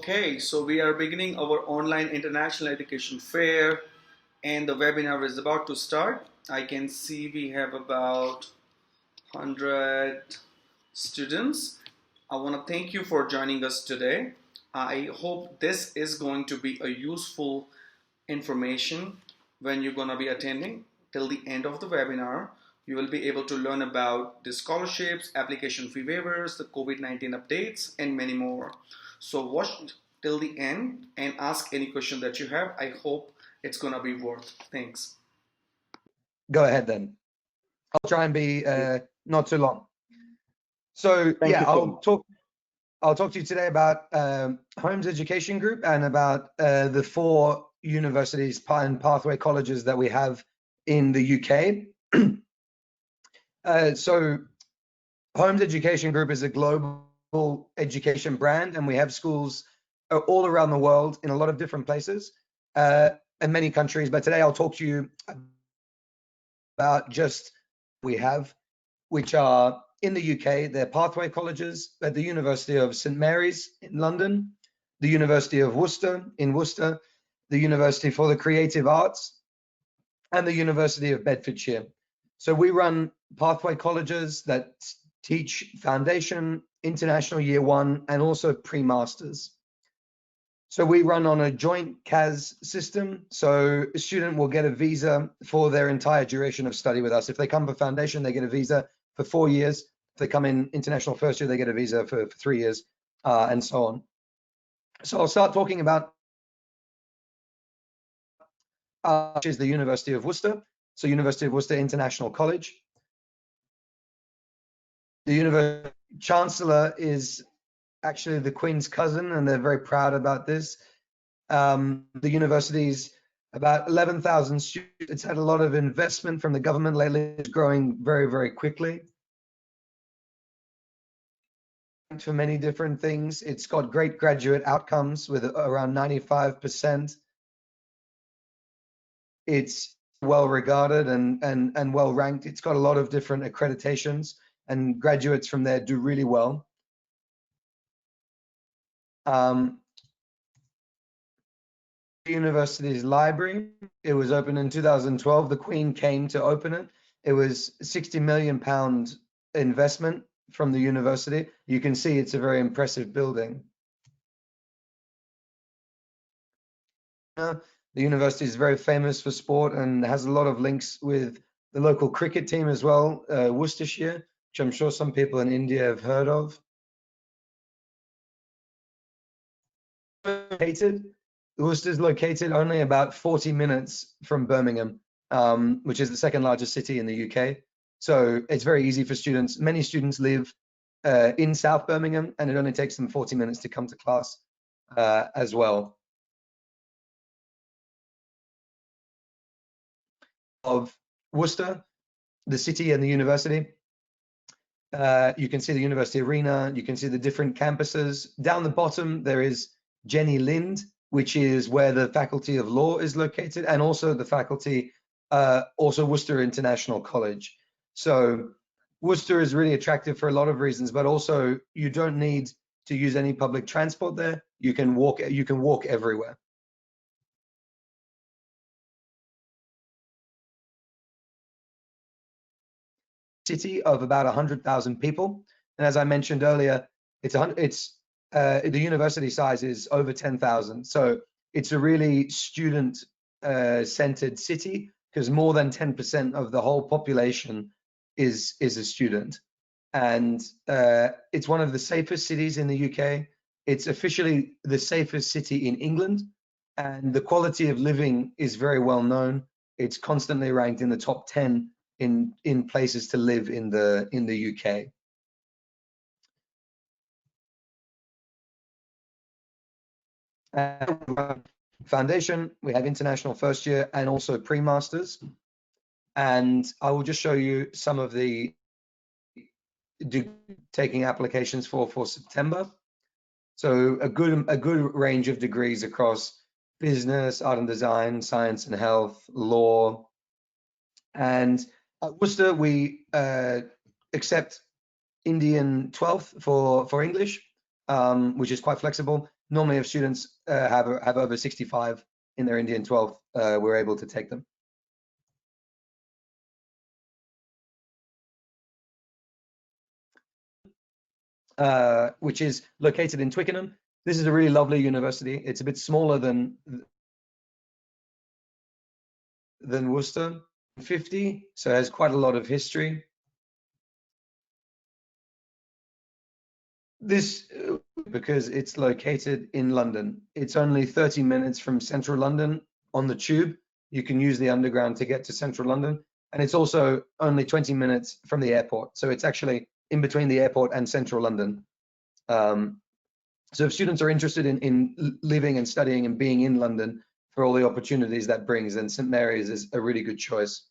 Okay, so we are beginning our online international education fair and the webinar is about to start. I can see we have about 100 students. I want to thank you for joining us today. I hope this is going to be a useful information when you're going to be attending. Till the end of the webinar, you will be able to learn about the scholarships, application fee waivers, the COVID-19 updates, and many more. So watch till the end and ask any question that you have. I hope it's going to be worth. Thanks. Go ahead then. I'll try and be not too long. So I'll talk to you today about Holmes Education Group and about the 4 universities and pathway colleges that we have in the UK. So Holmes Education Group is a global education brand, and we have schools all around the world in a lot of different places and many countries. But today I'll talk to you about just we have, which are in the UK. They're pathway colleges at the University of St Mary's in London, the University of Worcester in Worcester, the University for the Creative Arts, and the University of Bedfordshire. So we run pathway colleges that teach foundation, international year 1, and also pre-masters. So we run on a joint CAS system. So a student will get a visa for their entire duration of study with us. If they come for foundation, they get a visa for 4 years. If they come in international first year, they get a visa for 3 years, and so on. So I'll start talking about which is the University of Worcester. So University of Worcester International College. The University Chancellor is actually the Queen's cousin, and they're very proud about this. The university's about 11,000 students. It's had a lot of investment from the government lately. It's growing very, very quickly for many different things. It's got great graduate outcomes with around 95%. It's well regarded and well ranked. It's got a lot of different accreditations, and graduates from there do really well. The university's library, it was opened in 2012. The Queen came to open it. It was £60 million investment from the university. You can see it's a very impressive building. The university is very famous for sport and has a lot of links with the local cricket team as well, Worcestershire, which I'm sure some people in India have heard of. Worcester is located only about 40 minutes from Birmingham, which is the second largest city in the UK. So it's very easy for students. Many students live in South Birmingham, and it only takes them 40 minutes to come to class as well. Of Worcester, the city and the university. You can see the university arena. You can see the different campuses. Down the bottom, there is Jenny Lind, which is where the Faculty of Law is located, and also the faculty, also Worcester International College. So Worcester is really attractive for a lot of reasons, but also you don't need to use any public transport there. You can walk everywhere. City of about 100,000 people, and as I mentioned earlier, the university size is over 10,000. So it's a really student centered city, because more than 10% of the whole population is a student, and it's one of the safest cities in the UK. It's officially the safest city in England, and the quality of living is very well known. It's constantly ranked in the top 10 in places to live in the UK. Foundation, we have international first year and also pre-masters, and I will just show you some of the taking applications for September. So a good range of degrees across business, art and design, science and health, law, and at Worcester we accept Indian 12th for English, which is quite flexible. normally if students have over 65 in their Indian 12th, we're able to take them. Which is located in Twickenham. This is a really lovely university. It's a bit smaller than Worcester, 50, so it has quite a lot of history. This, because it's located in London. It's only 30 minutes from central London on the tube. You can use the underground to get to central London. And it's also only 20 minutes from the airport. So it's actually in between the airport and central London. So if students are interested in living and studying and being in London for all the opportunities that brings, then St. Mary's is a really good choice.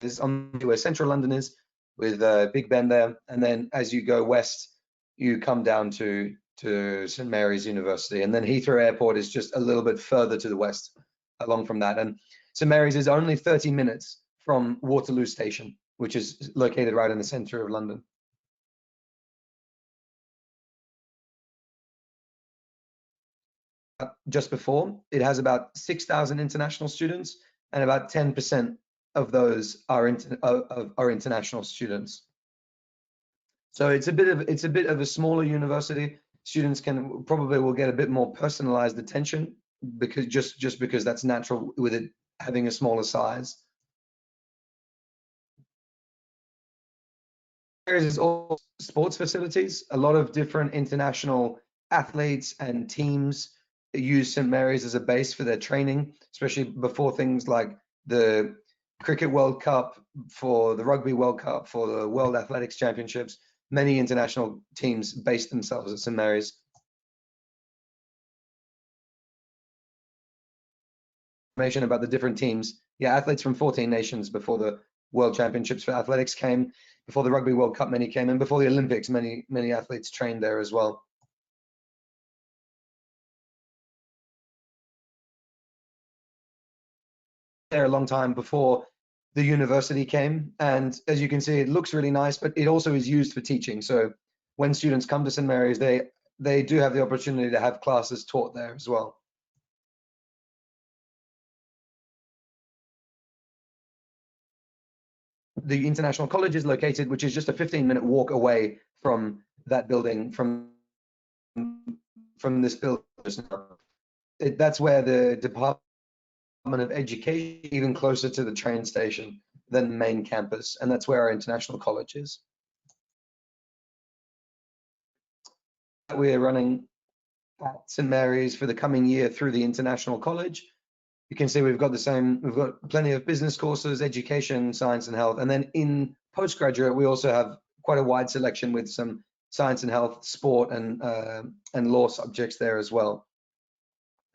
Is on where central London is, with Big Ben there, and then as you go west, you come down to St. Mary's University, and then Heathrow Airport is just a little bit further to the west along from that. And St. Mary's is only 30 minutes from Waterloo Station, which is located right in the center of London. Just before, it has about 6,000 international students, and about 10% of those are international students. So it's a bit of a smaller university. Students probably will get a bit more personalized attention because just because that's natural with it having a smaller size. There is all sports facilities. A lot of different international athletes and teams use St. Mary's as a base for their training, especially before things like the Cricket World Cup, for the Rugby World Cup, for the World Athletics Championships. Many international teams base themselves at St. Mary's. Information about the different teams. Yeah, athletes from 14 nations before the World Championships for athletics came, before the Rugby World Cup many came, and before the Olympics many athletes trained there as well. There a long time before the university came, and as you can see, it looks really nice, but it also is used for teaching. So when students come to St. Mary's, they do have the opportunity to have classes taught there as well. The International College is located, which is just a 15-minute walk away from that building, from this building. That's where the Department of Education, even closer to the train station than the main campus, and that's where our International College is. We're running at St. Mary's for the coming year through the International College. You can see we've got plenty of business courses, education, science and health, and then in postgraduate we also have quite a wide selection with some science and health, sport and law subjects there as well,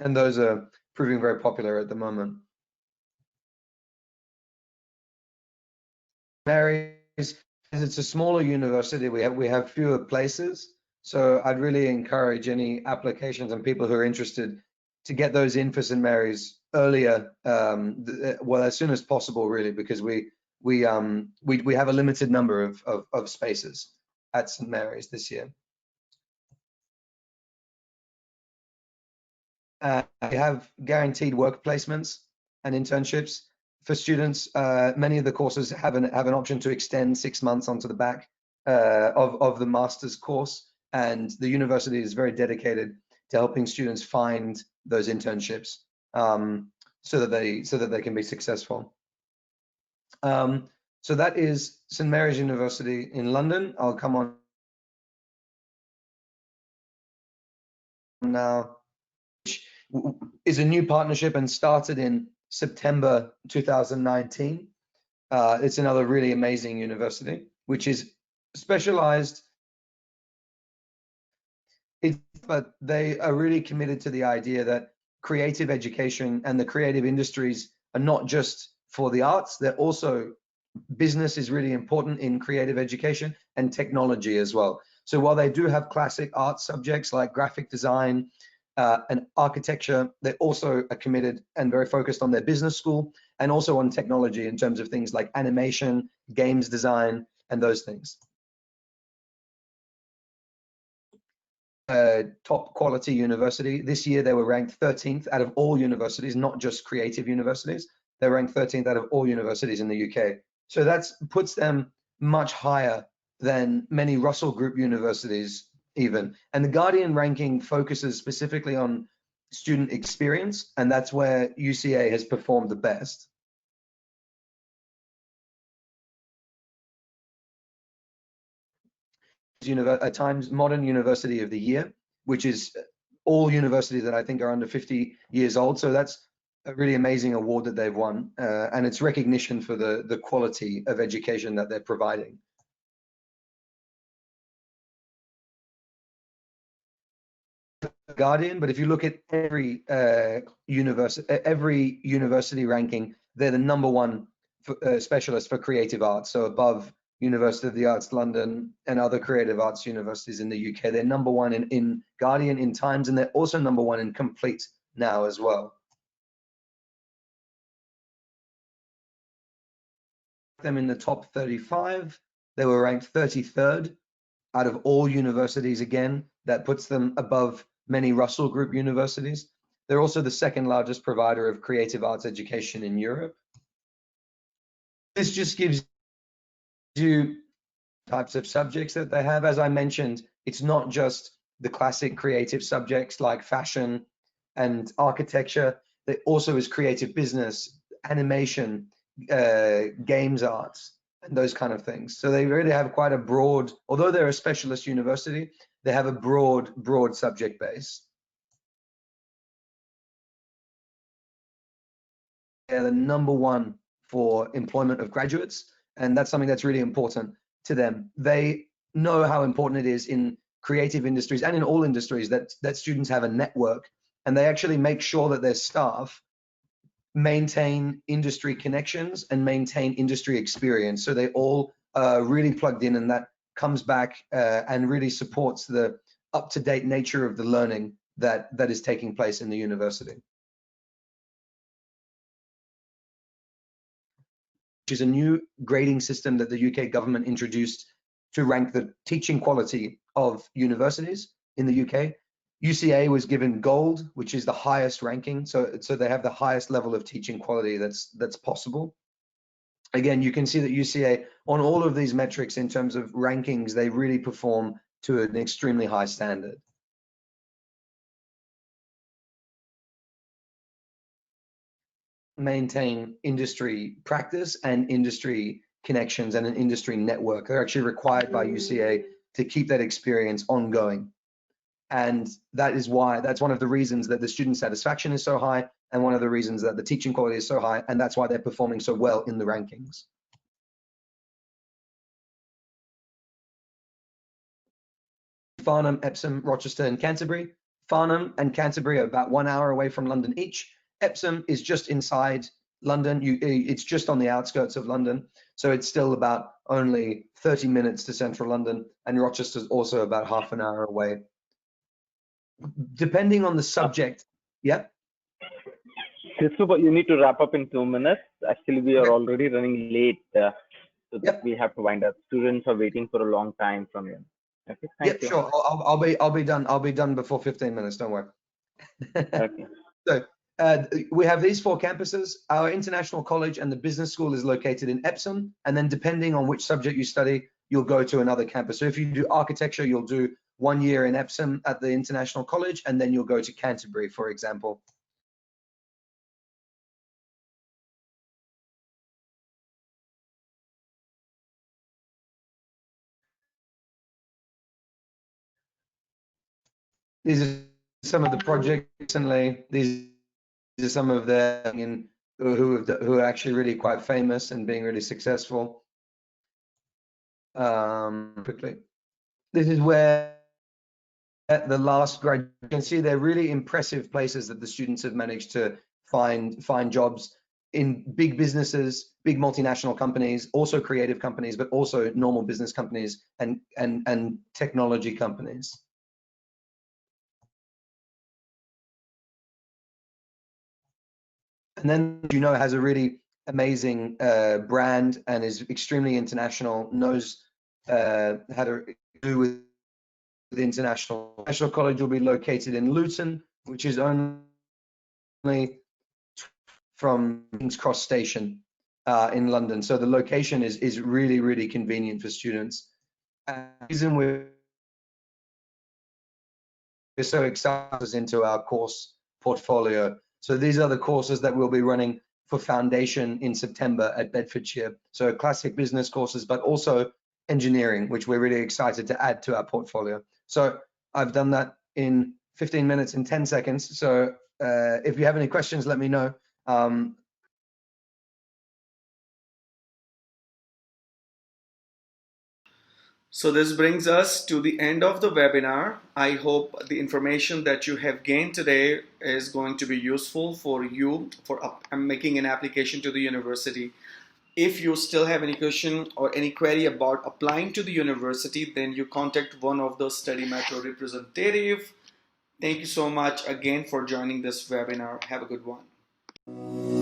and those are proving very popular at the moment. Mary's, as it's a smaller university, we have fewer places, so I'd really encourage any applications and people who are interested to get those in for St. Mary's earlier, well, as soon as possible, really, because we have a limited number of spaces at St. Mary's this year. We have guaranteed work placements and internships for students. Many of the courses have an option to extend 6 months onto the back of the master's course, and the university is very dedicated to helping students find those internships so that they can be successful. So that is St. Mary's University in London. I'll come on now, which is a new partnership and started in September 2019. It's another really amazing university, which is specialized. But they are really committed to the idea that creative education and the creative industries are not just for the arts, they're also, business is really important in creative education, and technology as well. So while they do have classic art subjects like graphic design and architecture, they also are committed and very focused on their business school and also on technology in terms of things like animation, games design, and those things. Top quality university. This year they were ranked 13th out of all universities, not just creative universities. They're ranked 13th out of all universities in the UK. So that puts them much higher than many Russell Group universities even. And the Guardian ranking focuses specifically on student experience, and that's where UCA has performed the best. Times Modern University of the Year, which is all universities that I think are under 50 years old. So that's a really amazing award that they've won, and it's recognition for the quality of education that they're providing. Guardian, but if you look at every university ranking, they're the #1 specialist for creative arts. So above University of the Arts London and other creative arts universities in the UK, they're #1 in Guardian, in Times, and they're also #1 in Complete now as well. Them in the top 35, they were ranked 33rd out of all universities again. That puts them above many Russell Group universities. They're also the second largest provider of creative arts education in Europe. This just gives you types of subjects that they have. As I mentioned, it's not just the classic creative subjects like fashion and architecture. There also is creative business, animation, games arts, and those kind of things. So they really have quite a broad, although they're a specialist university, they have a broad subject base. They're the #1 for employment of graduates, and that's something that's really important to them. They know how important it is in creative industries and in all industries that students have a network, and they actually make sure that their staff maintain industry connections and maintain industry experience. So they all really plugged in, and that comes back and really supports the up-to-date nature of the learning that is taking place in the university. Which is a new grading system that the UK government introduced to rank the teaching quality of universities in the UK. UCA was given gold, which is the highest ranking. So they have the highest level of teaching quality that's possible. Again, you can see that UCA, on all of these metrics in terms of rankings, they really perform to an extremely high standard. Maintain industry practice and industry connections and an industry network. They're actually required by UCA to keep that experience ongoing. And that's one of the reasons that the student satisfaction is so high, and one of the reasons that the teaching quality is so high, and that's why they're performing so well in the rankings. Farnham, Epsom, Rochester, and Canterbury. Farnham and Canterbury are about 1 hour away from London each. Epsom is just inside London. It's just on the outskirts of London, so it's still about only 30 minutes to central London, and Rochester's also about half an hour away. Depending on the subject, yeah. Super, you need to wrap up in 2 minutes. Actually, we are already running late, so we have to wind up. Students are waiting for a long time from you. Okay, thank you. Sure. I'll be done. I'll be done before 15 minutes. Don't worry. Okay. So we have these 4 campuses. Our international college and the business school is located in Epsom, and then depending on which subject you study, you'll go to another campus. So if you do architecture, you'll do 1 year in Epsom at the international college, and then you'll go to Canterbury, for example. These are some of the projects recently. These are some of them who are actually really quite famous and being really successful. Quickly, this is where at the last grad, you can see they're really impressive places that the students have managed to find jobs in big businesses, big multinational companies, also creative companies, but also normal business companies and technology companies. And then, has a really amazing brand and is extremely international, knows how to do with international. National College will be located in Luton, which is only from King's Cross Station in London. So the location is really, really convenient for students. And the reason we're so excited into our course portfolio. So these are the courses that we'll be running for foundation in September at Bedfordshire. So classic business courses, but also engineering, which we're really excited to add to our portfolio. So I've done that in 15 minutes and 10 seconds. So if you have any questions, let me know. So this brings us to the end of the webinar. I hope the information that you have gained today is going to be useful for you for making an application to the university. If you still have any question or any query about applying to the university, then you contact one of the study metro representative. Thank you so much again for joining this webinar. Have a good one.